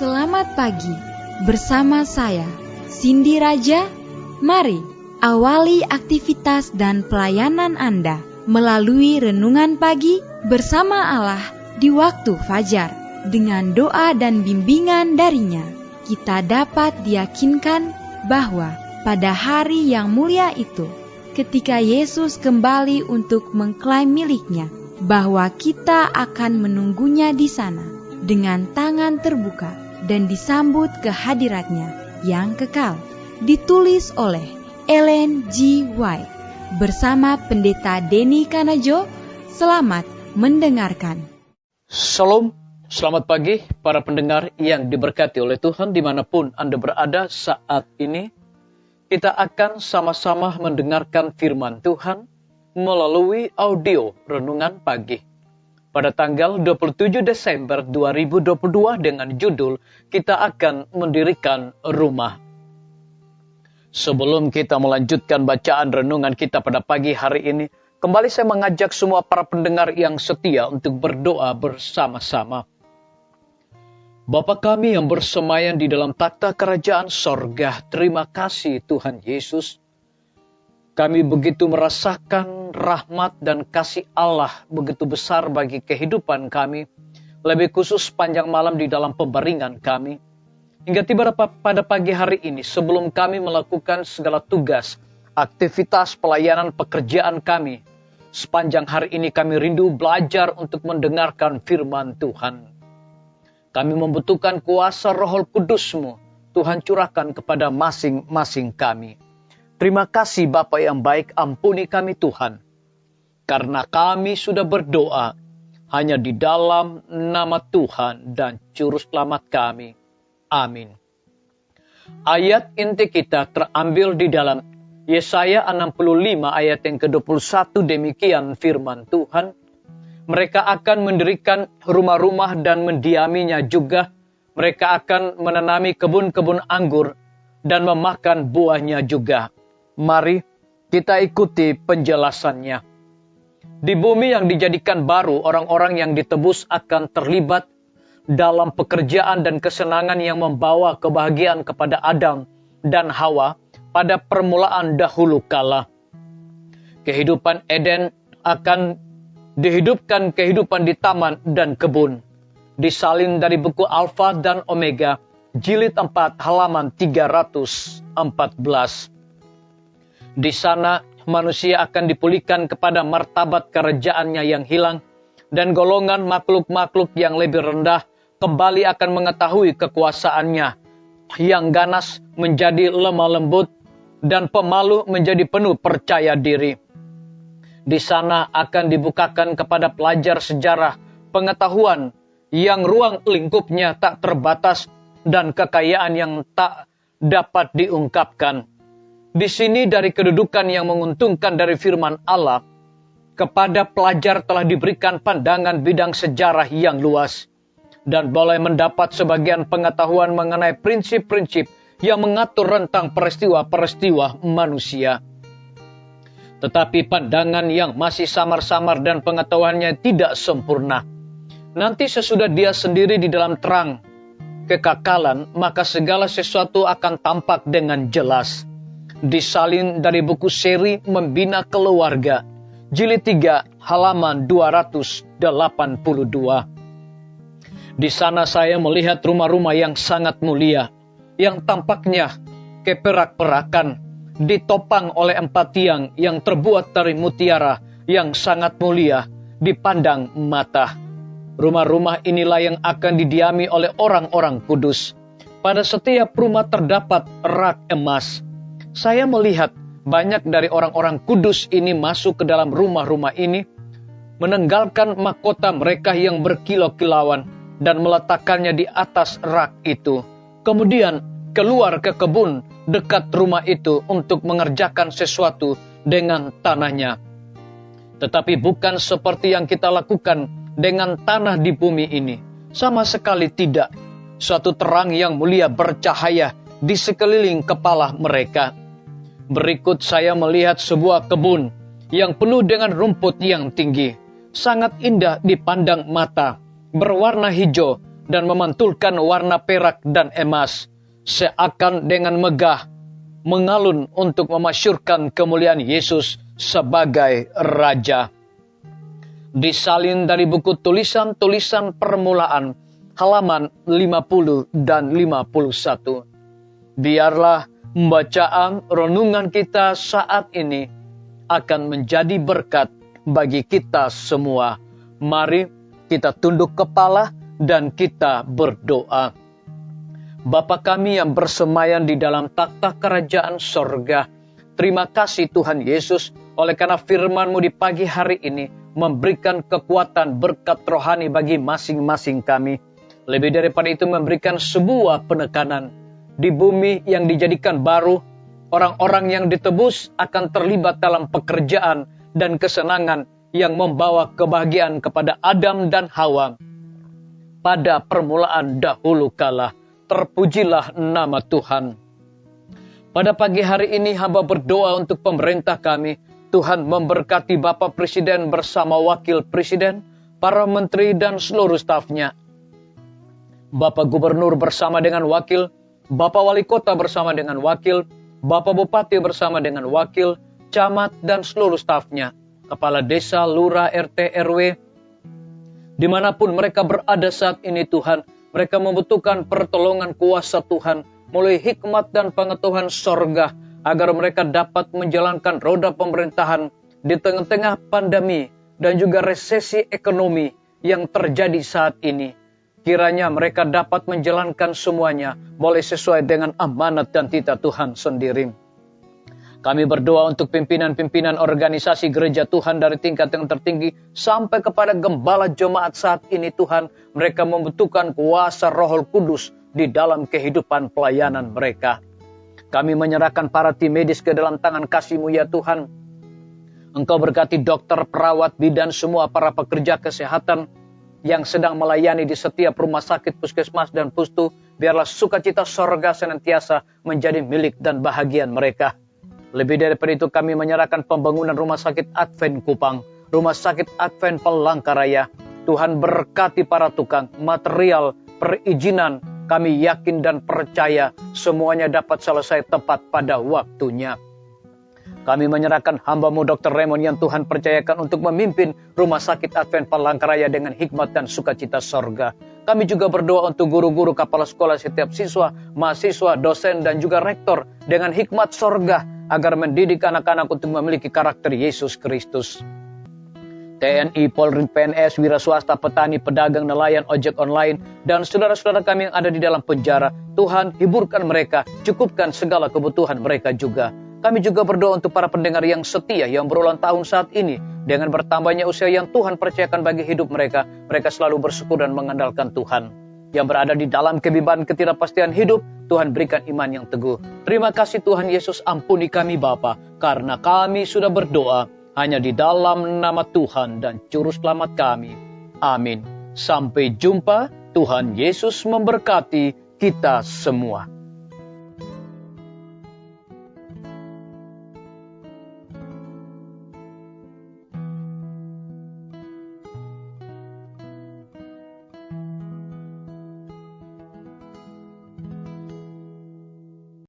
Selamat pagi, bersama saya, Cindy Raja. Mari awali aktivitas dan pelayanan Anda melalui renungan pagi bersama Allah di waktu fajar. Dengan doa dan bimbingan darinya, kita dapat diyakinkan bahwa pada hari yang mulia itu, ketika Yesus kembali untuk mengklaim miliknya, bahwa kita akan menunggunya di sana dengan tangan terbuka dan disambut ke hadiratnya yang kekal. Ditulis oleh Ellen G. White bersama Pendeta Denny Kanajo. Selamat mendengarkan. Shalom, selamat pagi para pendengar yang diberkati oleh Tuhan dimanapun Anda berada saat ini. Kita akan sama-sama mendengarkan firman Tuhan melalui audio renungan pagi. Pada tanggal 27 Desember 2022 dengan judul kita akan mendirikan rumah. Sebelum kita melanjutkan bacaan renungan kita pada pagi hari ini, kembali saya mengajak semua para pendengar yang setia untuk berdoa bersama-sama. Bapa kami yang bersemayam di dalam takhta kerajaan sorga, terima kasih Tuhan Yesus. Kami begitu merasakan rahmat dan kasih Allah begitu besar bagi kehidupan kami, lebih khusus panjang malam di dalam pembaringan kami. Hingga tiba pada pagi hari ini, sebelum kami melakukan segala tugas, aktivitas pelayanan pekerjaan kami, sepanjang hari ini kami rindu belajar untuk mendengarkan firman Tuhan. Kami membutuhkan kuasa Roh Kudus-Mu, Tuhan curahkan kepada masing-masing kami. Terima kasih Bapa yang baik, ampuni kami Tuhan. Karena kami sudah berdoa hanya di dalam nama Tuhan dan Juru Selamat kami. Amin. Ayat inti kita terambil di dalam Yesaya 65 ayat yang ke-21, demikian firman Tuhan. Mereka akan mendirikan rumah-rumah dan mendiaminya juga. Mereka akan menanami kebun-kebun anggur dan memakan buahnya juga. Mari kita ikuti penjelasannya. Di bumi yang dijadikan baru, orang-orang yang ditebus akan terlibat dalam pekerjaan dan kesenangan yang membawa kebahagiaan kepada Adam dan Hawa pada permulaan dahulu kala. Kehidupan Eden akan dihidupkan kehidupan di taman dan kebun. Disalin dari buku Alfa dan Omega, jilid 4 halaman 314. Di sana manusia akan dipulihkan kepada martabat kerajaannya yang hilang, dan golongan makhluk-makhluk yang lebih rendah kembali akan mengetahui kekuasaannya, yang ganas menjadi lemah lembut dan pemalu menjadi penuh percaya diri. Di sana akan dibukakan kepada pelajar sejarah pengetahuan yang ruang lingkupnya tak terbatas dan kekayaan yang tak dapat diungkapkan. Di sini dari kedudukan yang menguntungkan dari firman Allah, kepada pelajar telah diberikan pandangan bidang sejarah yang luas, dan boleh mendapat sebagian pengetahuan mengenai prinsip-prinsip yang mengatur rentang peristiwa-peristiwa manusia. Tetapi pandangan yang masih samar-samar dan pengetahuannya tidak sempurna. Nanti sesudah dia sendiri di dalam terang kekekalan, maka segala sesuatu akan tampak dengan jelas. Disalin dari buku seri Membina Keluarga, jilid 3 halaman 282. Di sana saya melihat rumah-rumah yang sangat mulia, yang tampaknya keperak-perakan, ditopang oleh 4 tiang yang terbuat dari mutiara yang sangat mulia dipandang mata. Rumah-rumah inilah yang akan didiami oleh orang-orang kudus. Pada setiap rumah terdapat rak emas. Saya melihat banyak dari orang-orang kudus ini masuk ke dalam rumah-rumah ini, menenggalkan mahkota mereka yang berkilau-kilauan dan meletakkannya di atas rak itu. Kemudian keluar ke kebun dekat rumah itu untuk mengerjakan sesuatu dengan tanahnya. Tetapi bukan seperti yang kita lakukan dengan tanah di bumi ini. Sama sekali tidak. Suatu terang yang mulia bercahaya di sekeliling kepala mereka. Berikut saya melihat sebuah kebun yang penuh dengan rumput yang tinggi. Sangat indah dipandang mata, berwarna hijau dan memantulkan warna perak dan emas, seakan dengan megah mengalun untuk memasyurkan kemuliaan Yesus sebagai Raja. Disalin dari buku tulisan-tulisan permulaan, halaman 50 dan 51. Biarlah bacaan renungan kita saat ini akan menjadi berkat bagi kita semua. Mari kita tunduk kepala dan kita berdoa. Bapa kami yang bersemayam di dalam takhta kerajaan sorga, terima kasih Tuhan Yesus oleh karena firman-Mu di pagi hari ini memberikan kekuatan berkat rohani bagi masing-masing kami. Lebih daripada itu memberikan sebuah penekanan di bumi yang dijadikan baru. Orang-orang yang ditebus akan terlibat dalam pekerjaan dan kesenangan yang membawa kebahagiaan kepada Adam dan Hawa. Pada permulaan dahulu kala, terpujilah nama Tuhan. Pada pagi hari ini hamba berdoa untuk pemerintah kami. Tuhan memberkati Bapak Presiden bersama Wakil Presiden, para menteri dan seluruh stafnya. Bapak Gubernur bersama dengan wakil, Bapak Wali Kota bersama dengan wakil, Bapak Bupati bersama dengan wakil, camat dan seluruh stafnya, kepala desa, lurah, RT, RW, dimanapun mereka berada saat ini Tuhan, mereka membutuhkan pertolongan kuasa Tuhan, melalui hikmat dan pengetahuan sorga, agar mereka dapat menjalankan roda pemerintahan di tengah-tengah pandemi dan juga resesi ekonomi yang terjadi saat ini. Kiranya mereka dapat menjalankan semuanya boleh sesuai dengan amanat dan titah Tuhan sendiri. Kami berdoa untuk pimpinan-pimpinan organisasi gereja Tuhan dari tingkat yang tertinggi sampai kepada gembala jemaat saat ini Tuhan. Mereka membutuhkan kuasa Roh Kudus di dalam kehidupan pelayanan mereka. Kami menyerahkan para tim medis ke dalam tangan kasih-Mu ya Tuhan. Engkau berkati dokter, perawat, bidan, semua para pekerja kesehatan yang sedang melayani di setiap rumah sakit, puskesmas, dan pustu. Biarlah sukacita sorga senantiasa menjadi milik dan bahagian mereka. Lebih daripada itu kami menyerahkan pembangunan rumah sakit Advent Kupang, rumah sakit Advent Palangkaraya. Tuhan berkati para tukang, material, perizinan. Kami yakin dan percaya semuanya dapat selesai tepat pada waktunya. Kami menyerahkan hamba-Mu Dr. Raymond yang Tuhan percayakan untuk memimpin rumah sakit Advent Palangkaraya dengan hikmat dan sukacita sorga. Kami juga berdoa untuk guru-guru, kepala sekolah, setiap siswa, mahasiswa, dosen, dan juga rektor dengan hikmat sorga agar mendidik anak-anak untuk memiliki karakter Yesus Kristus. TNI, Polri, PNS, wira swasta, petani, pedagang, nelayan, ojek online, dan saudara-saudara kami yang ada di dalam penjara. Tuhan, hiburkan mereka, cukupkan segala kebutuhan mereka juga. Kami juga berdoa untuk para pendengar yang setia, yang berulang tahun saat ini. Dengan bertambahnya usia yang Tuhan percayakan bagi hidup mereka, mereka selalu bersyukur dan mengandalkan Tuhan. Yang berada di dalam kebimbangan ketidakpastian hidup, Tuhan berikan iman yang teguh. Terima kasih Tuhan Yesus, ampuni kami Bapa, karena kami sudah berdoa hanya di dalam nama Tuhan dan Juru Selamat kami. Amin. Sampai jumpa, Tuhan Yesus memberkati kita semua.